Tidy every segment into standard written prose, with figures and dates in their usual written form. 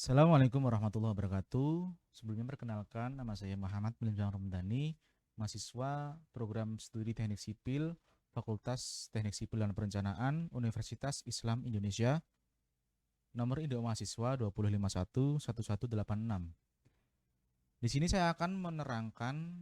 Assalamualaikum warahmatullahi wabarakatuh. Sebelumnya perkenalkan, nama saya Muhammad Milinjang Romdani, mahasiswa program studi Teknik Sipil, Fakultas Teknik Sipil dan Perencanaan, Universitas Islam Indonesia, nomor induk mahasiswa 2051186. Di sini saya akan menerangkan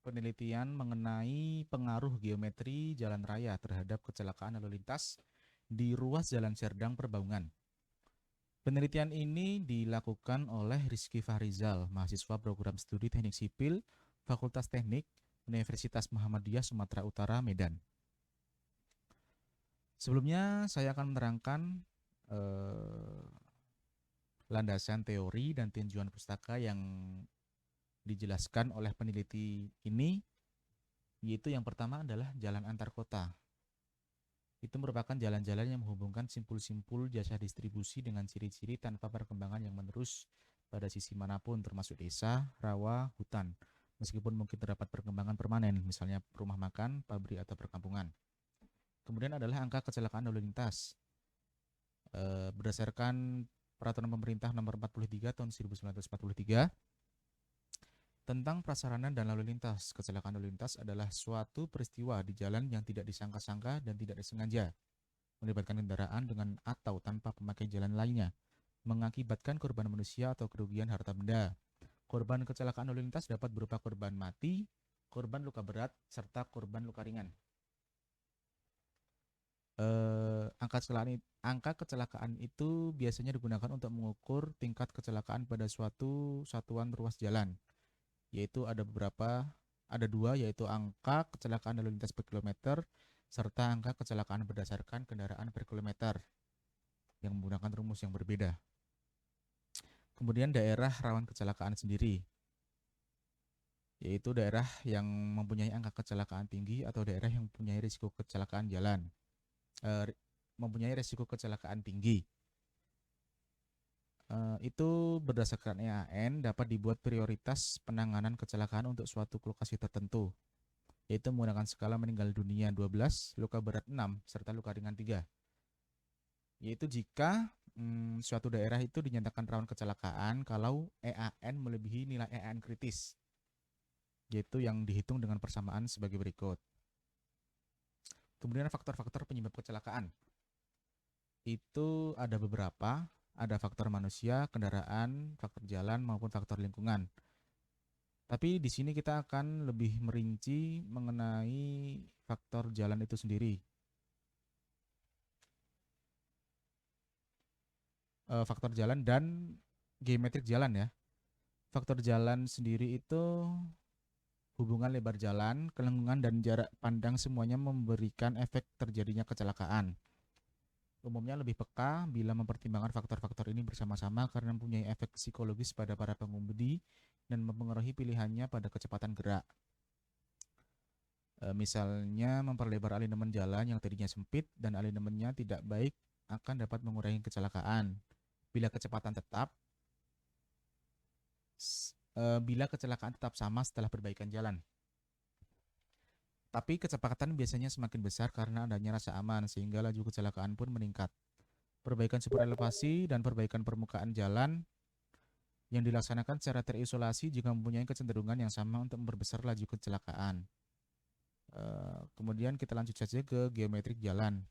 penelitian mengenai pengaruh geometri jalan raya terhadap kecelakaan lalu lintas di ruas Jalan Serdang Perbaungan. Penelitian ini dilakukan oleh Rizky Fahrizal, mahasiswa program studi Teknik Sipil, Fakultas Teknik, Universitas Muhammadiyah Sumatera Utara, Medan. Sebelumnya saya akan menerangkan landasan teori dan tinjauan pustaka yang dijelaskan oleh peneliti ini, yaitu yang pertama adalah jalan antar kota. Itu merupakan jalan-jalan yang menghubungkan simpul-simpul jasa distribusi dengan ciri-ciri tanpa perkembangan yang menerus pada sisi manapun, termasuk desa, rawa, hutan, meskipun mungkin terdapat perkembangan permanen, misalnya rumah makan, pabrik, atau perkampungan. Kemudian adalah angka kecelakaan lalu lintas. Berdasarkan Peraturan Pemerintah Nomor 43 Tahun 1943 tentang prasarana dan lalu lintas, kecelakaan lalu lintas adalah suatu peristiwa di jalan yang tidak disangka-sangka dan tidak disengaja, melibatkan kendaraan dengan atau tanpa pemakai jalan lainnya, mengakibatkan korban manusia atau kerugian harta benda. Korban kecelakaan lalu lintas dapat berupa korban mati, korban luka berat, serta korban luka ringan. Angka kecelakaan itu biasanya digunakan untuk mengukur tingkat kecelakaan pada suatu satuan ruas jalan, yaitu ada dua, yaitu angka kecelakaan lalu lintas per kilometer serta angka kecelakaan berdasarkan kendaraan per kilometer yang menggunakan rumus yang berbeda. Kemudian daerah rawan kecelakaan sendiri, yaitu daerah yang mempunyai angka kecelakaan tinggi atau daerah yang mempunyai risiko kecelakaan jalan, mempunyai risiko kecelakaan tinggi. Itu berdasarkan EAN dapat dibuat prioritas penanganan kecelakaan untuk suatu lokasi tertentu, yaitu menggunakan skala meninggal dunia 12, luka berat 6, serta luka ringan 3. Yaitu jika suatu daerah itu dinyatakan rawan kecelakaan kalau EAN melebihi nilai EAN kritis, yaitu yang dihitung dengan persamaan sebagai berikut. Kemudian faktor-faktor penyebab kecelakaan. Itu ada beberapa, ada faktor manusia, kendaraan, faktor jalan, maupun faktor lingkungan. Tapi di sini kita akan lebih merinci mengenai faktor jalan itu sendiri. Faktor jalan dan geometrik jalan ya. Faktor jalan sendiri itu hubungan lebar jalan, kelengkungan, dan jarak pandang semuanya memberikan efek terjadinya kecelakaan. Umumnya lebih peka bila mempertimbangkan faktor-faktor ini bersama-sama karena mempunyai efek psikologis pada para pengemudi dan mempengaruhi pilihannya pada kecepatan gerak. Misalnya memperlebar alinemen jalan yang tadinya sempit dan alinemennya tidak baik akan dapat mengurangi kecelakaan. Bila kecepatan tetap, bila kecelakaan tetap sama setelah perbaikan jalan. Tapi kecepatan biasanya semakin besar karena adanya rasa aman sehingga laju kecelakaan pun meningkat. Perbaikan super elevasi dan perbaikan permukaan jalan yang dilaksanakan secara terisolasi juga mempunyai kecenderungan yang sama untuk memperbesar laju kecelakaan. Kemudian kita lanjut saja ke geometrik jalan.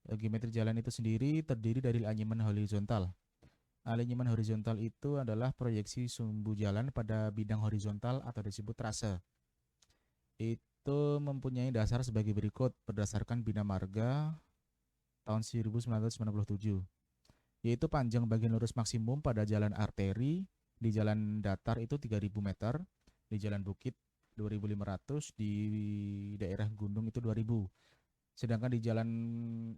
Geometrik jalan itu sendiri terdiri dari alinyemen horizontal. Alinyemen horizontal itu adalah proyeksi sumbu jalan pada bidang horizontal atau disebut trase. Itu mempunyai dasar sebagai berikut berdasarkan Bina Marga tahun 1997, yaitu panjang bagian lurus maksimum pada jalan arteri di jalan datar itu 3.000 meter, di jalan bukit 2.500, di daerah gunung itu 2.000. Sedangkan di jalan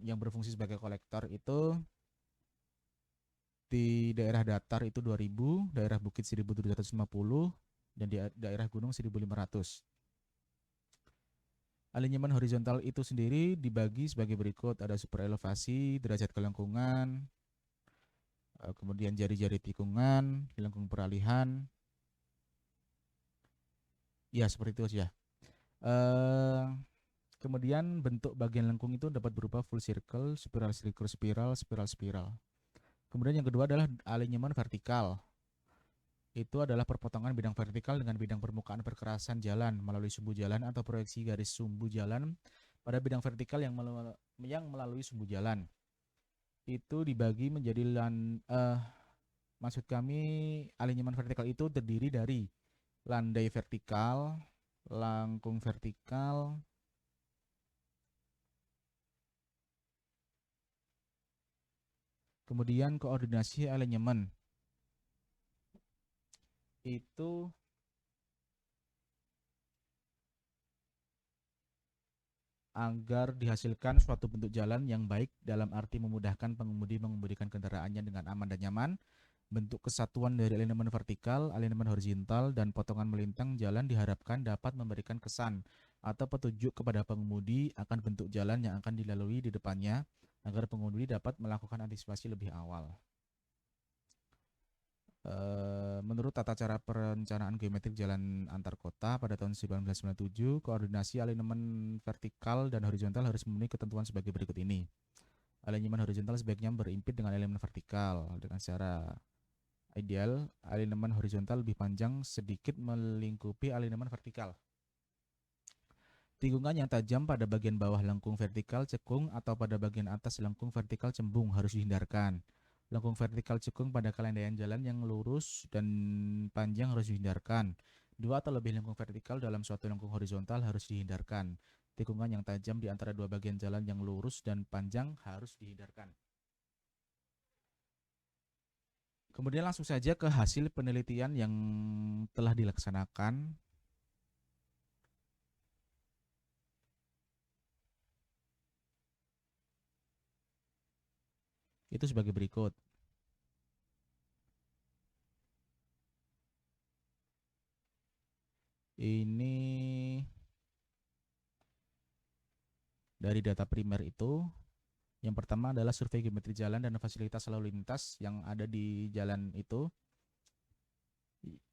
yang berfungsi sebagai kolektor itu di daerah datar itu 2.000, daerah bukit 1.750, dan di daerah gunung 1.500. Alinyemen horizontal itu sendiri dibagi sebagai berikut, ada super elevasi, derajat kelengkungan, kemudian jari-jari tikungan, lengkung peralihan. Ya, seperti itu saja. Kemudian bentuk bagian lengkung itu dapat berupa full circle, spiral, spiral, spiral, spiral. Kemudian yang kedua adalah alinyemen vertikal. Itu adalah perpotongan bidang vertikal dengan bidang permukaan perkerasan jalan melalui sumbu jalan atau proyeksi garis sumbu jalan pada bidang vertikal yang melalui sumbu jalan. Itu dibagi menjadi maksud kami alinyemen vertikal itu terdiri dari landai vertikal, langkung vertikal, kemudian koordinasi alinyemen. Itu agar dihasilkan suatu bentuk jalan yang baik dalam arti memudahkan pengemudi mengemudikan kendaraannya dengan aman dan nyaman. Bentuk kesatuan dari alinemen vertikal, alinemen horizontal, dan potongan melintang jalan diharapkan dapat memberikan kesan atau petunjuk kepada pengemudi akan bentuk jalan yang akan dilalui di depannya agar pengemudi dapat melakukan antisipasi lebih awal. Menurut tata cara perencanaan geometrik jalan antar kota pada tahun 1997, koordinasi alinemen vertikal dan horizontal harus memenuhi ketentuan sebagai berikut ini. Alinemen horizontal sebaiknya berimpit dengan alinemen vertikal. Dengan secara ideal, alinemen horizontal lebih panjang sedikit melingkupi alinemen vertikal. Tikungan yang tajam pada bagian bawah lengkung vertikal cekung atau pada bagian atas lengkung vertikal cembung harus dihindarkan. Lengkung vertikal cekung pada kelandaian jalan yang lurus dan panjang harus dihindarkan. Dua atau lebih lengkung vertikal dalam suatu lengkung horizontal harus dihindarkan. Tikungan yang tajam di antara dua bagian jalan yang lurus dan panjang harus dihindarkan. Kemudian langsung saja ke hasil penelitian yang telah dilaksanakan. Itu sebagai berikut. Ini dari data primer itu, yang pertama adalah survei geometri jalan dan fasilitas lalu lintas yang ada di jalan itu.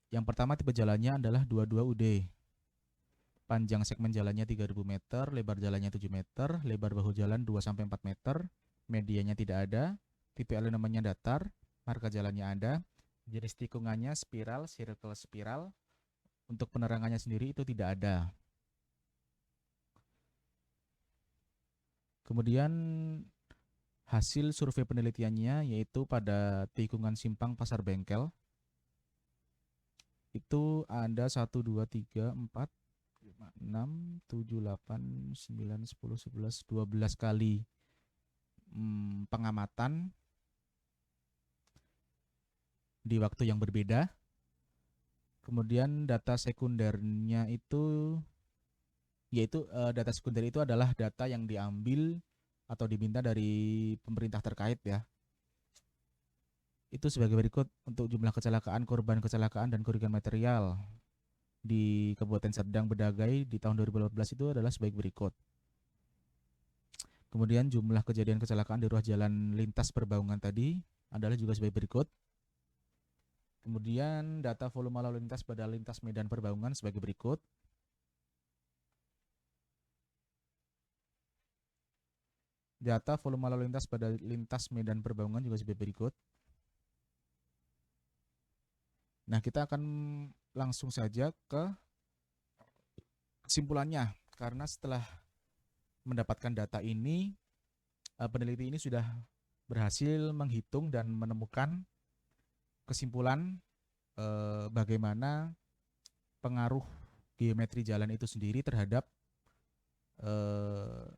Yang pertama tipe jalannya adalah 22 UD. Panjang segmen jalannya 3000 meter, lebar jalannya 7 meter, lebar bahu jalan 2-4 meter, medianya tidak ada, tipe alinemennya datar, marka jalannya ada, jenis tikungannya spiral, circle spiral. Untuk penerangannya sendiri itu tidak ada. Kemudian hasil survei penelitiannya yaitu pada tikungan simpang Pasar Bengkel. Itu ada 1, 2, 3, 4, 5, 6, 7, 8, 9, 10, 11, 12 kali pengamatan di waktu yang berbeda. Kemudian data sekundernya itu yaitu data sekunder itu adalah data yang diambil atau diminta dari pemerintah terkait ya. Itu sebagai berikut. Untuk jumlah kecelakaan, korban kecelakaan, dan kerugian material di Kabupaten Serdang Bedagai di tahun 2018 itu adalah sebagai berikut. Kemudian jumlah kejadian kecelakaan di ruas jalan lintas perbaungan tadi adalah juga sebagai berikut. Kemudian data volume lalu lintas pada lintas medan perbaungan sebagai berikut. Data volume lalu lintas pada lintas medan perbaungan juga sebagai berikut. Nah, kita akan langsung saja ke kesimpulannya. Karena setelah mendapatkan data ini, peneliti ini sudah berhasil menghitung dan menemukan kesimpulan bagaimana pengaruh geometri jalan itu sendiri terhadap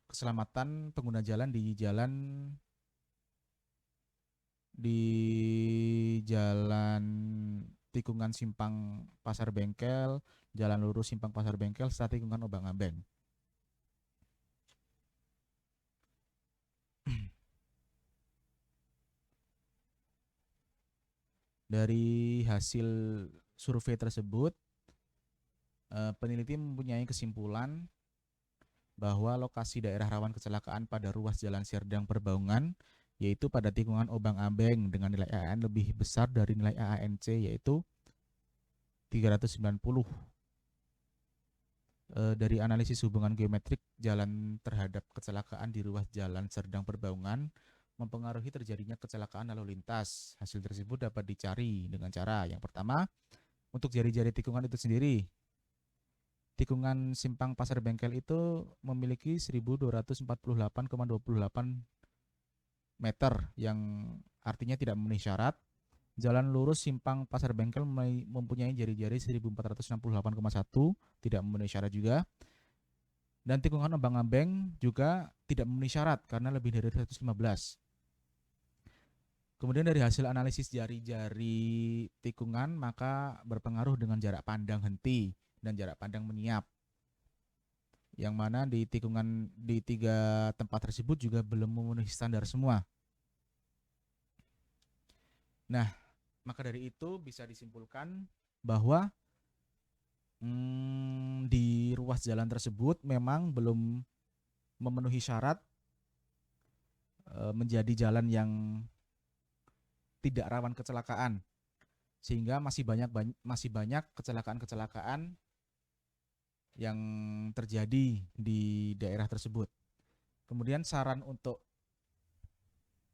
keselamatan pengguna jalan di jalan tikungan simpang Pasar Bengkel, jalan lurus simpang Pasar Bengkel, serta tikungan Obang-Ambeng. Dari hasil survei tersebut, peneliti mempunyai kesimpulan bahwa lokasi daerah rawan kecelakaan pada ruas jalan Serdang Perbaungan yaitu pada tikungan Obang-Ambeng dengan nilai AAN lebih besar dari nilai ANC yaitu 390. Dari analisis hubungan geometrik jalan terhadap kecelakaan di ruas jalan Serdang Perbaungan, mempengaruhi terjadinya kecelakaan lalu lintas. Hasil tersebut dapat dicari dengan cara yang pertama, untuk jari-jari tikungan itu sendiri. Tikungan simpang Pasar Bengkel itu memiliki 1248,28 meter yang artinya tidak memenuhi syarat. Jalan lurus simpang Pasar Bengkel mempunyai jari-jari 1468,1, tidak memenuhi syarat juga. Dan tikungan Ombang-Ambeng juga tidak memenuhi syarat karena lebih dari 115. Kemudian dari hasil analisis jari-jari tikungan maka berpengaruh dengan jarak pandang henti dan jarak pandang meniap. Yang mana di tikungan di 3 tempat tersebut juga belum memenuhi standar semua. Nah, maka dari itu bisa disimpulkan bahwa di ruas jalan tersebut memang belum memenuhi syarat menjadi jalan yang tidak rawan kecelakaan, sehingga masih banyak kecelakaan-kecelakaan yang terjadi di daerah tersebut. Kemudian saran untuk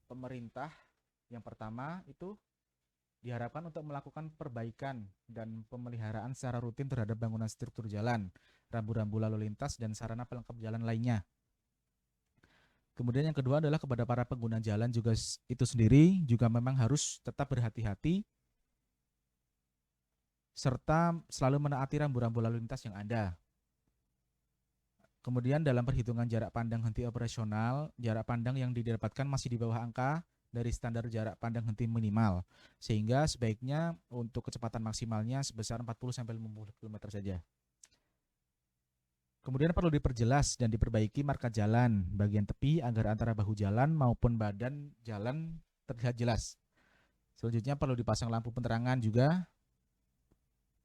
pemerintah yang pertama itu diharapkan untuk melakukan perbaikan dan pemeliharaan secara rutin terhadap bangunan struktur jalan, rambu-rambu lalu lintas, dan sarana pelengkap jalan lainnya. Kemudian yang kedua adalah kepada para pengguna jalan juga itu sendiri juga memang harus tetap berhati-hati serta selalu menaati rambu-rambu lalu lintas yang ada. Kemudian dalam perhitungan jarak pandang henti operasional, jarak pandang yang didapatkan masih di bawah angka dari standar jarak pandang henti minimal, sehingga sebaiknya untuk kecepatan maksimalnya sebesar 40-50 km saja. Kemudian perlu diperjelas dan diperbaiki marka jalan bagian tepi agar antara bahu jalan maupun badan jalan terlihat jelas. Selanjutnya perlu dipasang lampu penerangan juga,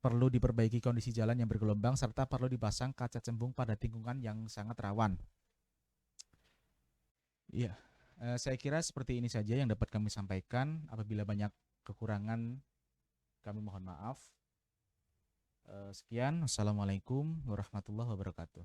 perlu diperbaiki kondisi jalan yang bergelombang, serta perlu dipasang kaca cembung pada tikungan yang sangat rawan. Iya, saya kira seperti ini saja yang dapat kami sampaikan. Apabila banyak kekurangan, kami mohon maaf. Sekian, wassalamualaikum warahmatullahi wabarakatuh.